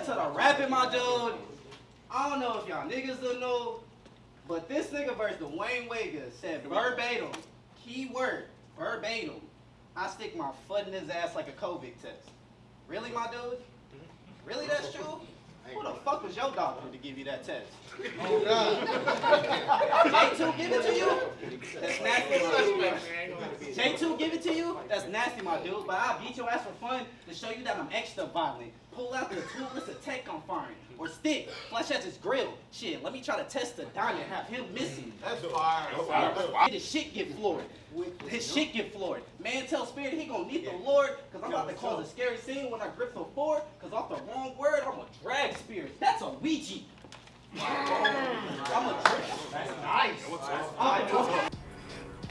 into the rapping, my dude, I don't know if y'all niggas don't know, but this nigga versus the Wayne Wega said verbatim, keyword, verbatim, I stick my foot in his ass like a COVID test. Really, my dude? Really, that's true? Who the fuck was your doctor to give you that test? Oh, God. J2 give it to you? That's nasty. J2 give it to you? That's nasty, my dude. But I'll beat your ass for fun to show you that I'm extra violent. Pull out the toolless attack I'm firing. Or stick, flash at his grill. Shit, let me try to test the diamond, have him missing. That's fire. His shit get floored. His shit get floored. Man tell Spirit he gonna need the Lord, cause I'm about to cause a scary scene when I grip the four, cause off the wrong word, I'm a drag Spirit. That's a Ouija. I'm a drag. That's nice.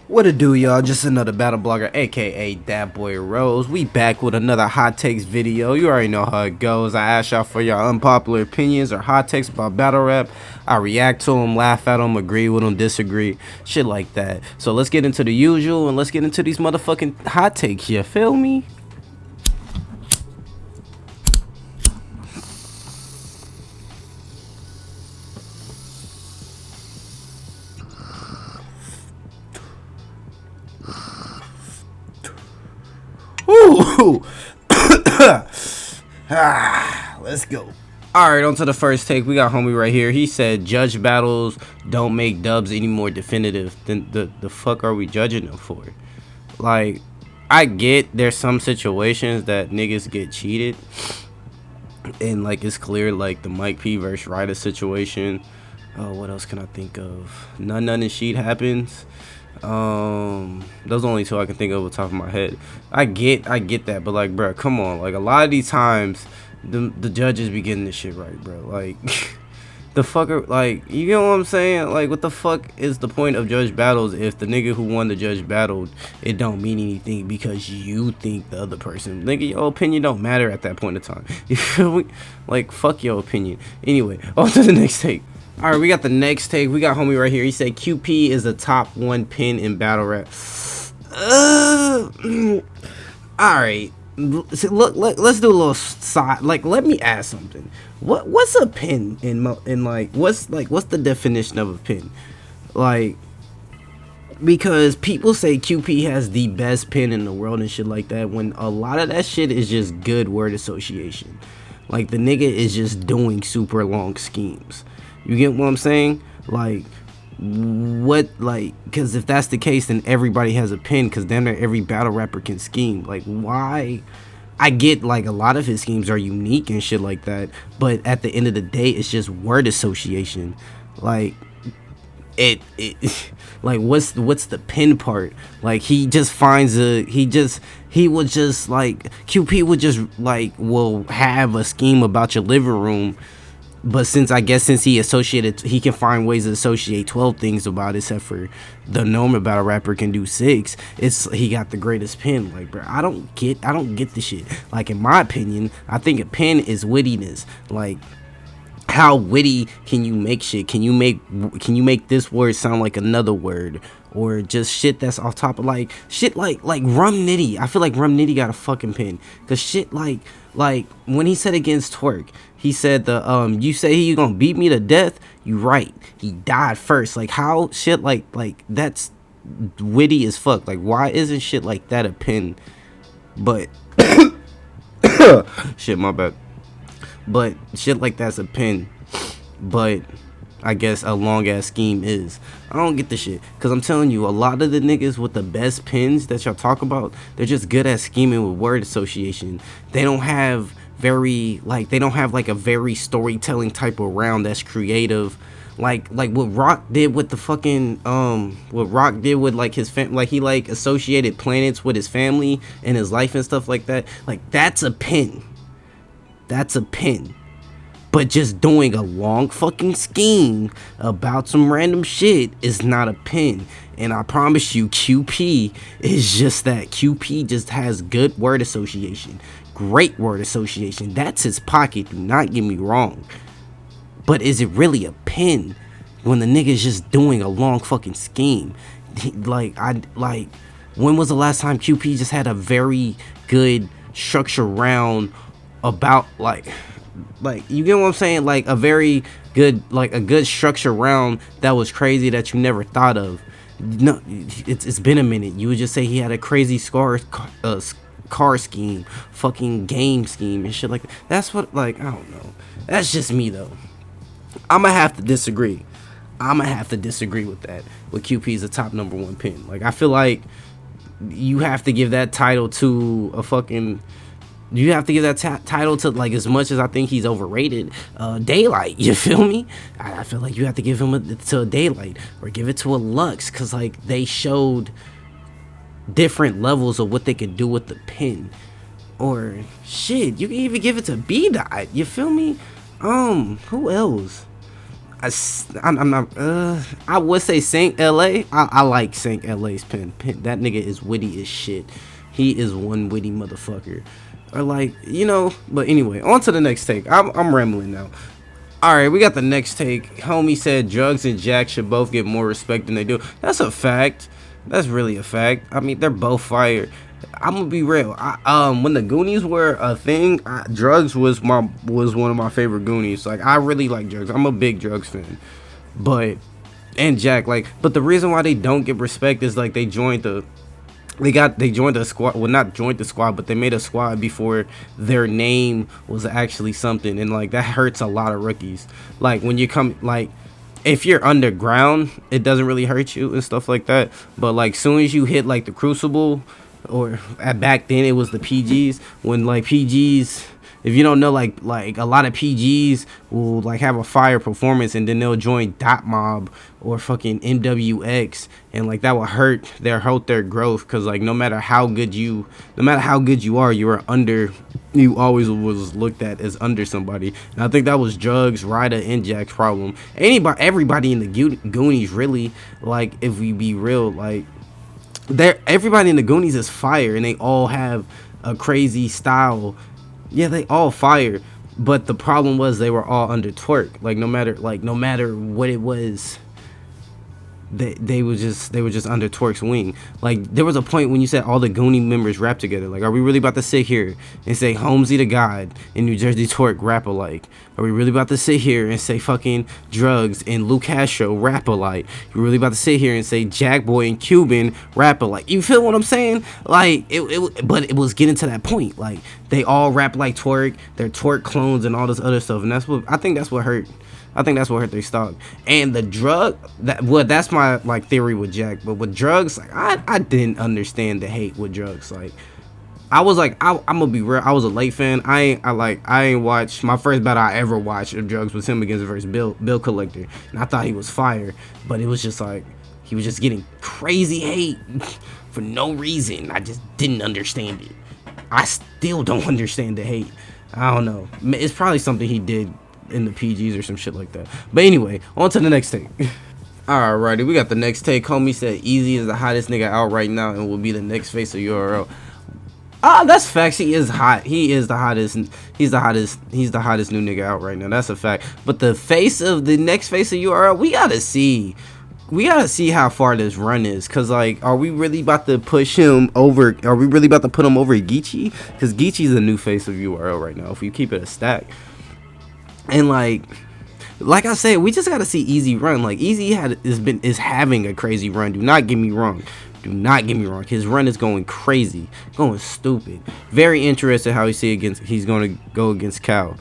What it do, y'all? Just another battle blogger, aka Dat Boy Rose. We back with another hot takes video. You already know how it goes. I ask y'all for your unpopular opinions or hot takes about battle rap. I react to them, laugh at them, agree with them, disagree, shit like that. So let's get into the usual and let's get into these motherfucking hot takes. You feel me? Let's go. Alright, on to the first take. We got homie right here. He said judge battles don't make dubs any more definitive. Then the fuck are we judging them for? Like, I get there's some situations that niggas get cheated, and like it's clear, like the Mike P versus Ryder situation. Oh, what else can I think of? None and Sheet happens. Those are only two I can think of off the top of my head. I get that, but like, bro, come on. Like, a lot of these times the judges be getting this shit right, bro. Like, the fucker, like, you know what I'm saying? Like, what the fuck is the point of judge battles if the nigga who won the judge battle, it don't mean anything because you think the other person, nigga, your opinion don't matter at that point in time. You feel me? Like, fuck your opinion. Anyway, on to the next take. Alright, we got the next take. We got homie right here. He said QP is the top one pin in battle rap. Alright. Look, let's do a little side. Like, let me ask something. What's a pin in like what's the definition of a pin? Like, because people say QP has the best pin in the world and shit like that, when a lot of that shit is just good word association. Like, the nigga is just doing super long schemes. You get what I'm saying? Like, what, like, because if that's the case, then everybody has a pin, because then every battle rapper can scheme. Like, why? I get, like, a lot of his schemes are unique and shit like that, but at the end of the day, it's just word association. Like, like, what's the pin part? Like, he just finds he would just, like, QP would just, like, will have a scheme about your living room. But since he associated, he can find ways to associate 12 things about it, except for the normal battle rapper can do 6. He got the greatest pin. Like, bro, I don't get the shit. Like, in my opinion, I think a pin is wittiness. Like, how witty can you make shit? Can you make this word sound like another word? Or just shit that's off top of, like, shit like Rum Nitty. I feel like Rum Nitty got a fucking pin. Cause shit like when he said against Twerk, he said you say you gonna beat me to death, you right. He died first. Like, how shit like that's witty as fuck. Like, why isn't shit like that a pin? But shit, my bad. But shit like that's a pin. But I guess a long ass scheme is. I don't get the shit, cause I'm telling you, a lot of the niggas with the best pins that y'all talk about, they're just good at scheming with word association. They don't have like a very storytelling type of round that's creative. Like what Rock did with the fucking what Rock did with like his like he like associated planets with his family and his life and stuff like that. Like, that's a pin. That's a pin. But just doing a long fucking scheme about some random shit is not a pin. And I promise you, QP is just that. QP just has good word association. Great word association. That's his pocket. Do not get me wrong. But is it really a pin when the nigga's just doing a long fucking scheme? When was the last time QP just had a very good structure round about, like, Like, you get what I'm saying? Like a very good, like a good structure round that was crazy that you never thought of. No, it's been a minute. You would just say he had a crazy car scheme, fucking game scheme and shit like that. That's what, like, I don't know. That's just me though. I'ma have to disagree. I'ma have to disagree with that. With QP is the top #1 pin. Like, I feel like you have to give that title to a fucking. You have to give that title to, like, as much as I think he's overrated, Daylight. You feel me? I feel like you have to give him to a Daylight or give it to a Lux, because, like, they showed different levels of what they could do with the pin. Or shit, you can even give it to B Dot. You feel me? Who else? I'm not. I would say Saint LA. I like Saint LA's pin. That nigga is witty as shit. He is one witty motherfucker. Or, like, you know. But anyway, on to the next take. I'm rambling now. All right, we got the next take. Homie said Drugs and Jack should both get more respect than they do. That's a fact. That's really a fact. I mean, they're both fire. I'm gonna be real. When the Goonies were a thing, Drugs was one of my favorite Goonies. Like, I really like Drugs. I'm a big Drugs fan. But and Jack, like, but the reason why they don't get respect is, like, they joined the squad. Well, not joined the squad, but they made a squad before their name was actually something, and, like, that hurts a lot of rookies. Like, when you come, like, if you're underground, it doesn't really hurt you and stuff like that. But, like, soon as you hit, like, the Crucible, or back then it was the PGs, when, like, PGs, if you don't know, like a lot of PGs will, like, have a fire performance, and then they'll join Dot Mob or fucking MWX, and, like, that will hurt their growth, because, like, no matter how good you are, you always was looked at as under somebody. And I think that was Drugs, Ryder, and Jack's problem. Everybody in the Goonies, really, like, if we be real, like, everybody in the Goonies is fire, and they all have a crazy style. Yeah, they all fire, but the problem was they were all under Twerk. Like, no matter what it was, they were just under Twerk's wing. Like, there was a point when you said all the Goonie members rap together. Like, are we really about to sit here and say Holmesy the God and New Jersey Twerk rap alike? Are we really about to sit here and say fucking Drugs and Luke Castro rap alike? You really about to sit here and say Jack Boy and Cuban rap alike? You feel what I'm saying? Like, but it was getting to that point. Like, they all rap like Twerk. They're Twerk clones and all this other stuff, and I think that's what hurt. I think that's what hurt their stock. And the drug, that's my, like, theory with Jack. But with Drugs, like, I didn't understand the hate with Drugs. Like, I was like, I'm gonna be real, I was a late fan. I ain't watched, my first battle I ever watched of Drugs was him against versus Bill Collector, and I thought he was fire. But it was just like, he was just getting crazy hate for no reason. I just didn't understand it. I still don't understand the hate. I don't know. It's probably something he did in the PGs or some shit like that. But anyway, on to the next take. Alrighty, we got the next take. Homie said Eazy is the hottest nigga out right now and will be the next face of URL. That's facts. He is hot. He is the hottest. He's the hottest new nigga out right now. That's a fact. But the next face of URL, we gotta see. We gotta see how far this run is, cause, like, are we really about to push him over? Are we really about to put him over Geechee? Cause Geechee's the new face of URL right now, if we keep it a stack. And, like I said, we just gotta see Eazy run. Like, Eazy is having a crazy run. Do not get me wrong. His run is going crazy, going stupid. Very interested how he's going to go against Cal.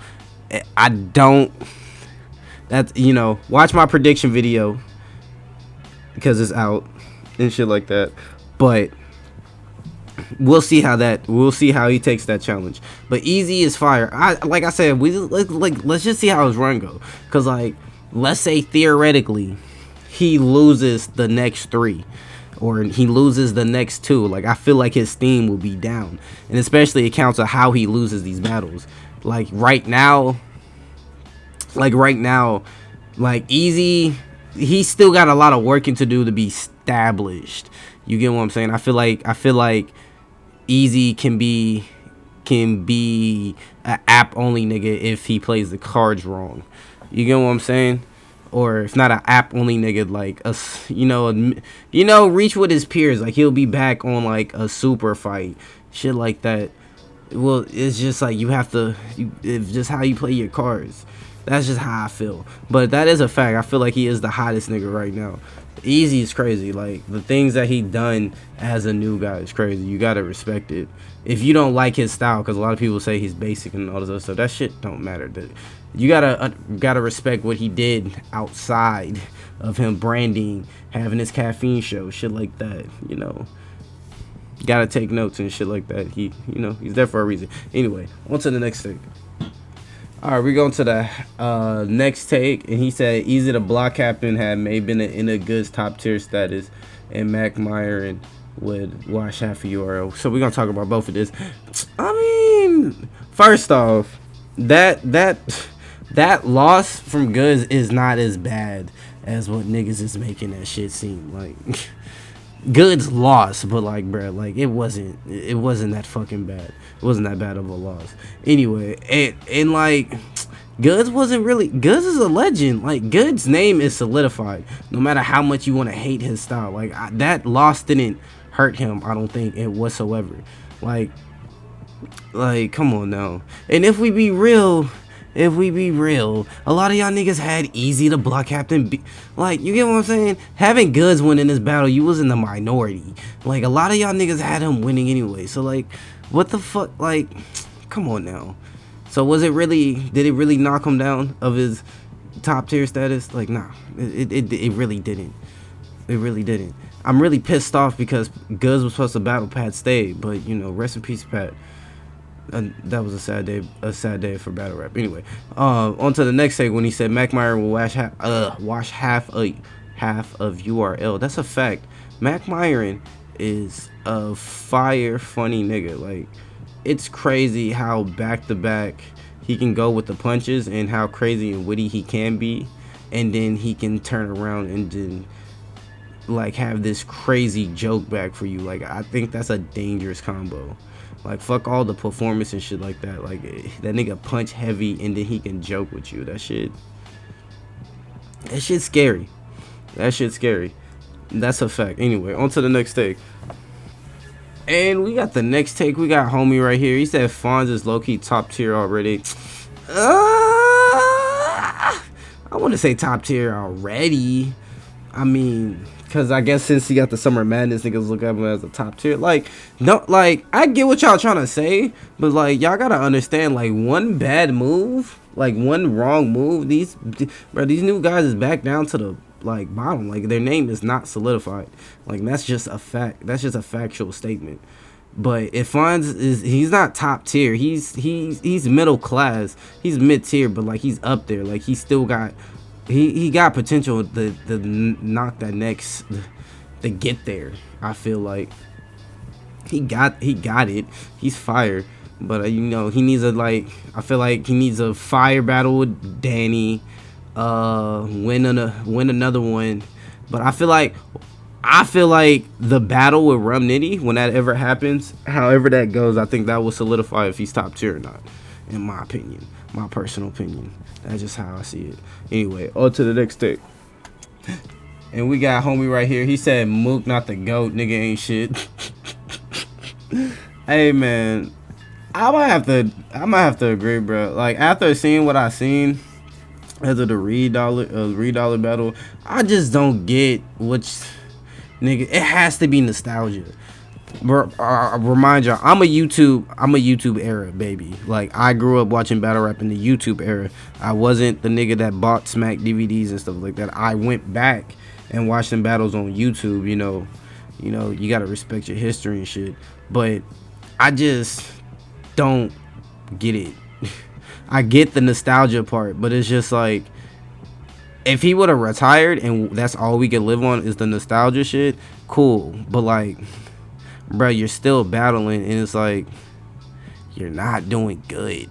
I don't. That's, you know, watch my prediction video because it's out and shit like that. But we'll see how he takes that challenge. But Eazy is fire. Like I said, let's just see how his run go. Cause, like, let's say theoretically he loses the next 3, or he loses the next 2. Like, I feel like his steam will be down, and especially it counts on how he loses these battles. Like right now, Eazy, he's still got a lot of working to do to be established. You get what I'm saying? I feel like Eazy can be an app only nigga if he plays the cards wrong. You get what I'm saying? Or if not an app only nigga, like reach with his peers. Like, he'll be back on, like, a super fight, shit like that. Well, it's just like you have to. It's just how you play your cards. That's just how I feel. But that is a fact. I feel like he is the hottest nigga right now. Easy is crazy. Like the things that he done as a new guy is crazy. You gotta respect it. If you don't like his style, because a lot of people say he's basic and all this other stuff, that shit don't matter. You gotta respect what he did outside of him branding, having his caffeine show, shit like that. You know, gotta take notes and shit like that. He's there for a reason. Anyway, on to the next thing. All right, we going to the next take, and he said Eazy the block captain had maybe been in a good top tier status, and Mac Myron would wash half of URL. So we're gonna talk about both of this. I mean, first off, that loss from Goods is not as bad as what niggas is making that shit seem like. Goods lost, but like, bro, like it wasn't that fucking bad. It wasn't that bad of a loss. Anyway, and like, Goods wasn't really. Goods is a legend. Like, Goods' name is solidified. No matter how much you want to hate his style, like that loss didn't hurt him. I don't think it whatsoever. Like, come on now. And if we be real, a lot of y'all niggas had Eazy the block captain. Like, you get what I'm saying? Having Goods win in this battle, you was in the minority. Like, a lot of y'all niggas had him winning anyway. So, like, what the fuck? Like, come on now. So, did it really knock him down of his top tier status? Like, nah. It really didn't. It really didn't. I'm really pissed off because Goods was supposed to battle Pat Stay. But, rest in peace, Pat. That was a sad day for battle rap. Anyway, on to the next segment when he said Mac Myron will wash half of URL. That's a fact. Mac Myron is a fire funny nigga. Like, it's crazy how back to back he can go with the punches and how crazy and witty he can be, and then he can turn around and then like have this crazy joke back for you. Like, I think that's a dangerous combo. Like, fuck all the performance and shit like that. Like, that nigga punch heavy and then he can joke with you. That shit's scary. That shit's scary. That's a fact. Anyway, on to the next take. And we got the next take. We got homie right here. He said Fonz is low-key top tier already. I want to say top tier already. I mean, because I guess since he got the Summer Madness, niggas look at him as a top tier. Like, no, like, I get what y'all trying to say, but like, y'all gotta understand, like, one bad move, like one wrong move, these new guys is back down to the like bottom. Like, their name is not solidified. Like, that's just a fact. That's just a factual statement. But if Fonz he's not top tier. He's middle class. He's mid tier, but like he's up there. Like, he still got. He got potential to knock that next to get there. I feel like he got it. He's fire, but he needs I feel like he needs a fire battle with Danny, win another one. But I feel like the battle with Rum Nitty, when that ever happens, however that goes, I think that will solidify if he's top tier or not, in my opinion, my personal opinion. That's just how I see it. Anyway, on to the next take. And we got homie right here. He said Mook not the GOAT, nigga ain't shit. Hey man, I might have to agree, bro. Like, after seeing what I seen after the Reed Dollar battle, I just don't get which nigga. It has to be nostalgia. Remind y'all, I'm a YouTube era baby. Like, I grew up watching battle rap in the YouTube era. I wasn't the nigga that bought Smack DVDs and stuff like that. I went back and watched them battles on YouTube. You gotta respect your history and shit. But I just don't get it. I get the nostalgia part, but it's just like, if he would have retired and that's all we could live on is the nostalgia shit, cool. But like, bro, you're still battling, and it's like, you're not doing good.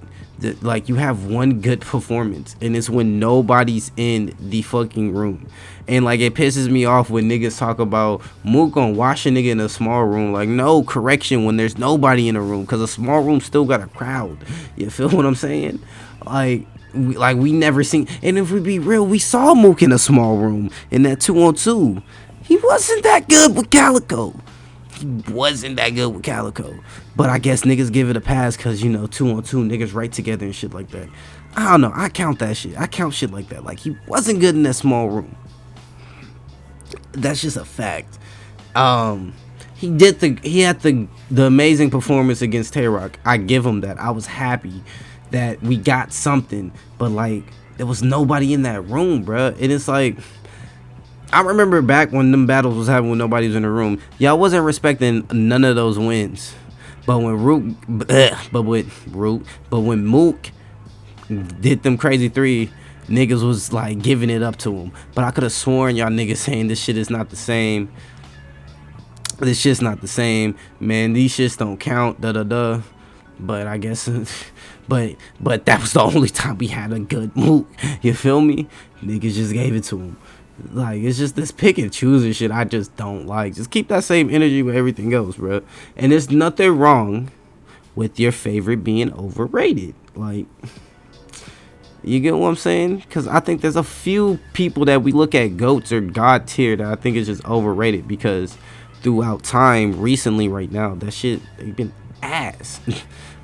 Like, you have one good performance, and it's when nobody's in the fucking room. And like, it pisses me off when niggas talk about Mook gonna wash a nigga in a small room. Like, no, correction, when there's nobody in a room, because a small room still got a crowd. You feel what I'm saying? Like, we never seen. And if we be real, we saw Mook in a small room in that 2-on-2. He wasn't that good with Calico. he wasn't that good with Calico. But I guess niggas give it a pass because, you know, 2-on-2 niggas right together and shit like that. I don't know. I count that shit. I count shit like that. Like, he wasn't good in that small room. That's just a fact. He had the amazing performance against Tay-Rock. I give him that. I was happy that we got something. But, like, there was nobody in that room, bruh. And it's like, I remember back when them battles was happening when nobody was in the room. Y'all wasn't respecting none of those wins. But when when Mook did them crazy 3, niggas was like giving it up to him. But I could have sworn y'all niggas saying this shit is not the same. This shit's not the same, man. These shits don't count. But I guess, but that was the only time we had a good Mook. You feel me? Niggas just gave it to him. Like, it's just this pick and choose and shit I just don't like. Just keep that same energy with everything else, bro. And there's nothing wrong with your favorite being overrated. Like, you get what I'm saying? Because I think there's a few people that we look at GOATs or God tier that I think is just overrated because throughout time, recently, right now, that shit, they've been ass.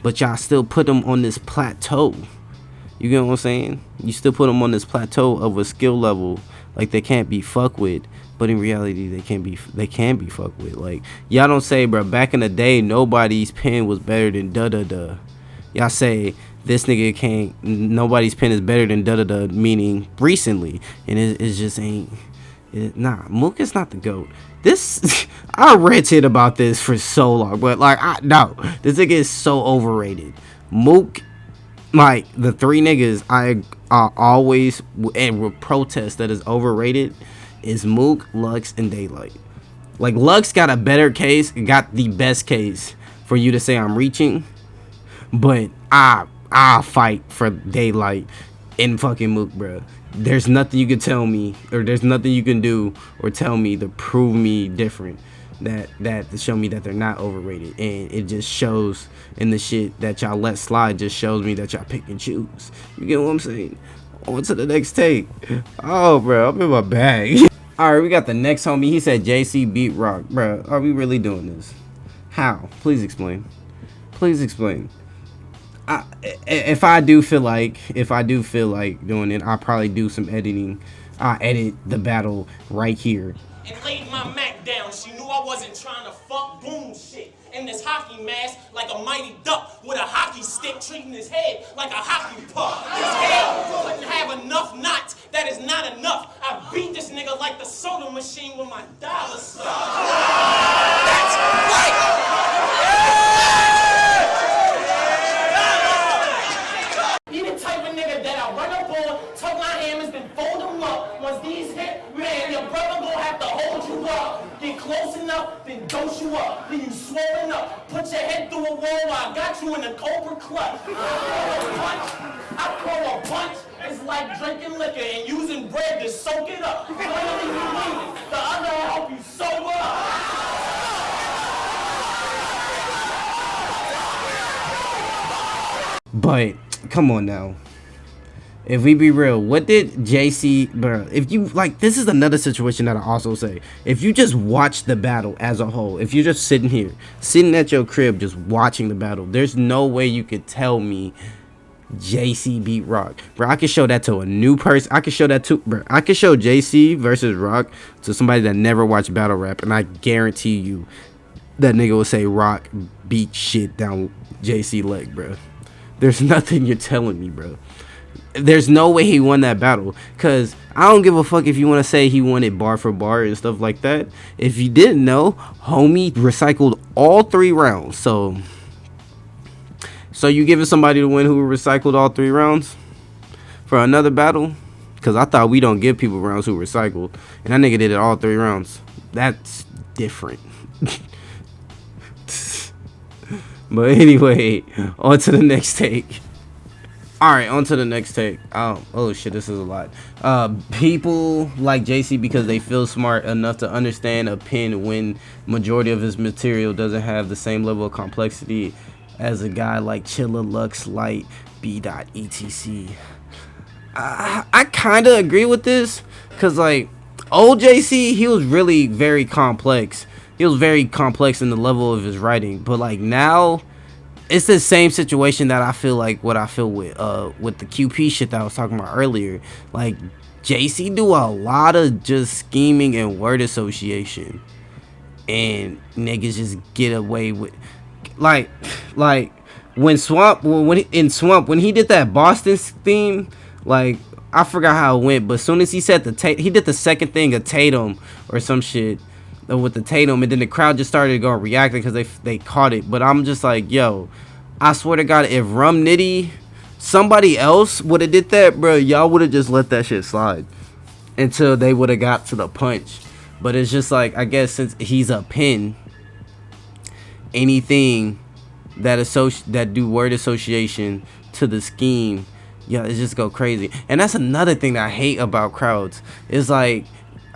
But y'all still put them on this plateau. You get what I'm saying? You still put them on this plateau of a skill level like they can't be fucked with, but in reality they can be fucked with. Like, y'all don't say, bro, back in the day nobody's pen was better than y'all say this nigga can't, nobody's pen is better than meaning recently, and it just ain't nah. Mook is not the GOAT. This I ranted about this for so long, but like, no, this nigga is so overrated. Mook, like, the 3 niggas I always and will protest that is overrated is Mook, Lux, and Daylight. Like, Lux got a better case, got the best case for you to say I'm reaching, but I'll fight for Daylight and fucking Mook, bro. There's nothing you can tell me, or there's nothing you can do or tell me to prove me different, that to show me that they're not overrated. And it just shows in the shit that y'all let slide, just shows me that y'all pick and choose. You get what I'm saying? On to the next take. Oh, bro, I'm in my bag. All right, we got the next homie. He said JC beat Rock. Bro, are we really doing this? How? Please explain. Please explain. If I do feel like doing it, I'll probably do some editing. I'll edit the battle right here. And laid my Mac down. She knew I wasn't trying to fuck boom shit. In this hockey mask, like a mighty duck with a hockey stick, treating his head like a hockey puck. His head couldn't have enough knots. That is not enough. I beat this nigga like the soda machine with my dollar stuff. That's right. He the type of nigga that I run up on, tuck my hammers, then fold them up. Once these hit, man, your brother gon' have to hold you up. Get close enough, then dose you up. Then you swollen up. Put your head through a wall while I got you in a cobra clutch. I throw a punch. It's like drinking liquor and using bread to soak it up. Finally you leave it. The other help you sober up. But come on now, if we be real, what did JC, bro? If you like, this is another situation that I also say, if you just watch the battle as a whole, if you're just sitting at your crib just watching the battle, there's no way you could tell me JC beat Rock, bro. I could show that to a new person. I could show that to, bro. I could show JC versus Rock to somebody that never watched battle rap, and I guarantee you that nigga will say Rock beat shit down JC leg, bro. There's nothing you're telling me, bro. There's no way he won that battle, because I don't give a fuck if you want to say he won it bar for bar and stuff like that. If you didn't know, homie recycled all 3 rounds. So you giving somebody to win who recycled all 3 rounds for another battle? Because I thought we don't give people rounds who recycled, and that nigga did it all 3 rounds. That's different. But anyway, on to the next take. Alright, on to the next take. Oh shit, this is a lot. People like JC because they feel smart enough to understand a pen when majority of his material doesn't have the same level of complexity as a guy like Chilla, Lux, Light, B.etc. I kind of agree with this, because like old JC, he was really very complex. he was very complex in the level of his writing. But like now, it's the same situation that I feel like what I feel with the QP shit that I was talking about earlier. Like JC do a lot of just scheming and word association, and niggas just get away with like when Swamp when he did that Boston theme, like I forgot how it went, but as soon as he said he did the second thing of Tatum or some shit with the Tatum, and then the crowd just started going reacting because they caught it. But I'm just like, yo, I swear to God, if Rum Nitty, somebody else would have did that, bro, y'all would have just let that shit slide until they would have got to the punch. But it's just like, I guess since he's a pin, anything that do word association to the scheme, yeah, it just go crazy. And that's another thing that I hate about crowds. It's like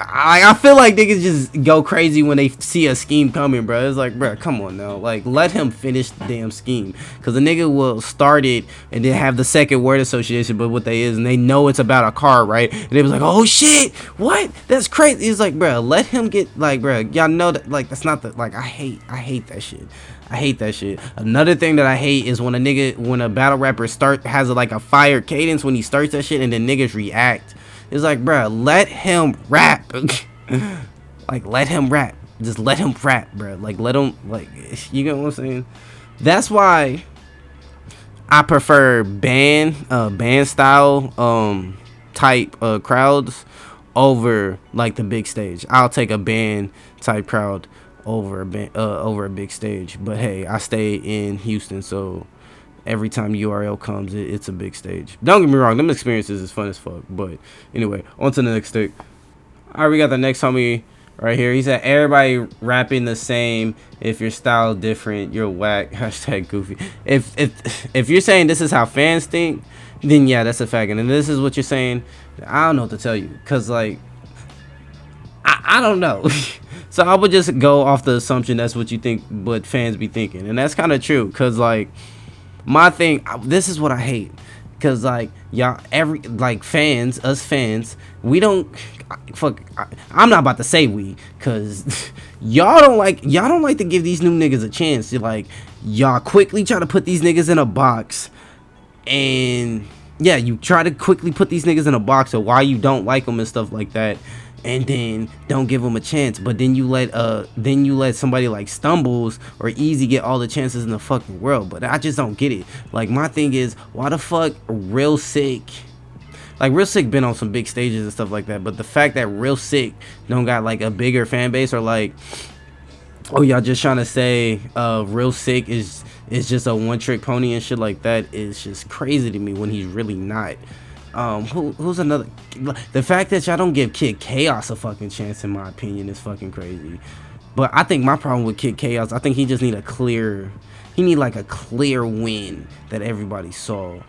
I feel like niggas just go crazy when they see a scheme coming, bro. It's like, bro, come on now. Like, let him finish the damn scheme. Because the nigga will start it and then have the second word association, but what they is, and they know it's about a car, right? And they was like, oh, shit, what? That's crazy. It's like, bro, let him get, like, bro, y'all know that, like, that's not the, like, I hate that shit. I hate that shit. Another thing that I hate is when a battle rapper has like a fire cadence when he starts that shit and then niggas react. It's like, bruh, let him rap. Like, let him rap. Just let him rap, bruh. Like, let him, like, you get what I'm saying? That's why I prefer band style type crowds over like the big stage. I'll take a band type crowd over a big stage. But hey, I stay in Houston, so every time URL comes, it's a big stage. Don't get me wrong, them experiences is fun as fuck. But anyway, on to the next stick. All right, we got the next homie right here. He said, everybody rapping the same. If your style different, you're whack. Hashtag goofy. If you're saying this is how fans think, then yeah, that's a fact. And this is what you're saying, I don't know what to tell you. Because, like, I don't know. So I would just go off the assumption that's what you think, what fans be thinking. And that's kind of true. Because, like, my thing, this is what I hate. Because, like, y'all, us fans, we don't, I'm not about to say we, because y'all don't like to give these new niggas a chance. You're like, y'all quickly try to put these niggas in a box. And, yeah, you try to quickly put these niggas in a box of why you don't like them and stuff like that. And then don't give them a chance, but then you let somebody like Stumbles or Eazy get all the chances in the fucking world. But I just don't get it. Like, my thing is, why the fuck Real Sick? Like, Real Sick been on some big stages and stuff like that, but the fact that Real Sick don't got like a bigger fan base, or like, oh, y'all just trying to say Real Sick is just a one-trick pony and shit like that is just crazy to me when he's really not. Who's another? The fact that y'all don't give Kid Chaos a fucking chance, in my opinion, is fucking crazy. But I think my problem with Kid Chaos, I think he just need a clear win that everybody saw.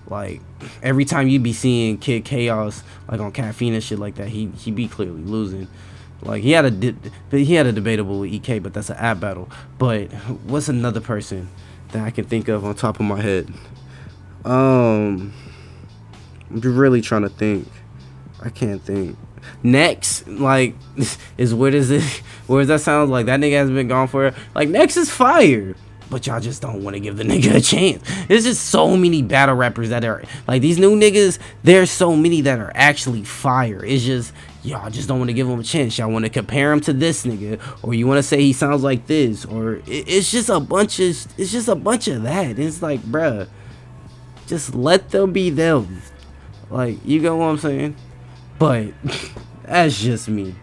Like, every time you be seeing Kid Chaos like on Caffeine and shit like that, he be clearly losing. Like, he had a debatable with EK, but that's an app battle. But what's another person that I can think of on top of my head? I'm really trying to think. I can't think. Next, like, is where does that sound like? That nigga hasn't been gone for, like, Next is fire, but y'all just don't want to give the nigga a chance. There's just so many battle rappers that are like these new niggas. There's so many that are actually fire. It's just y'all just don't want to give them a chance. Y'all want to compare him to this nigga, or you want to say he sounds like this, or it's just a bunch of that. It's like, bruh, just let them be them. Like, you get what I'm saying? But that's just me.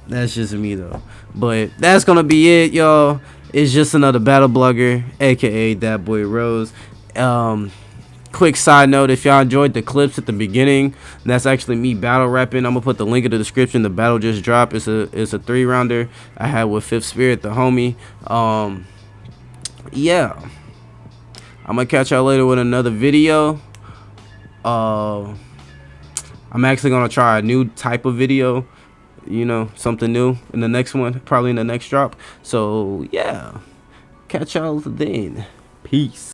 That's just me, though. But that's gonna be it, y'all. It's just another battle blogger, aka That Boy Rose. Quick side note: if y'all enjoyed the clips at the beginning, that's actually me battle rapping. I'm gonna put the link in the description. The battle just dropped. It's a 3-rounder I had with Fifth Spirit, the homie. Yeah. I'm gonna catch y'all later with another video. I'm actually gonna try a new type of video, you know, something new in the next one, probably in the next drop. So yeah, catch y'all then. Peace.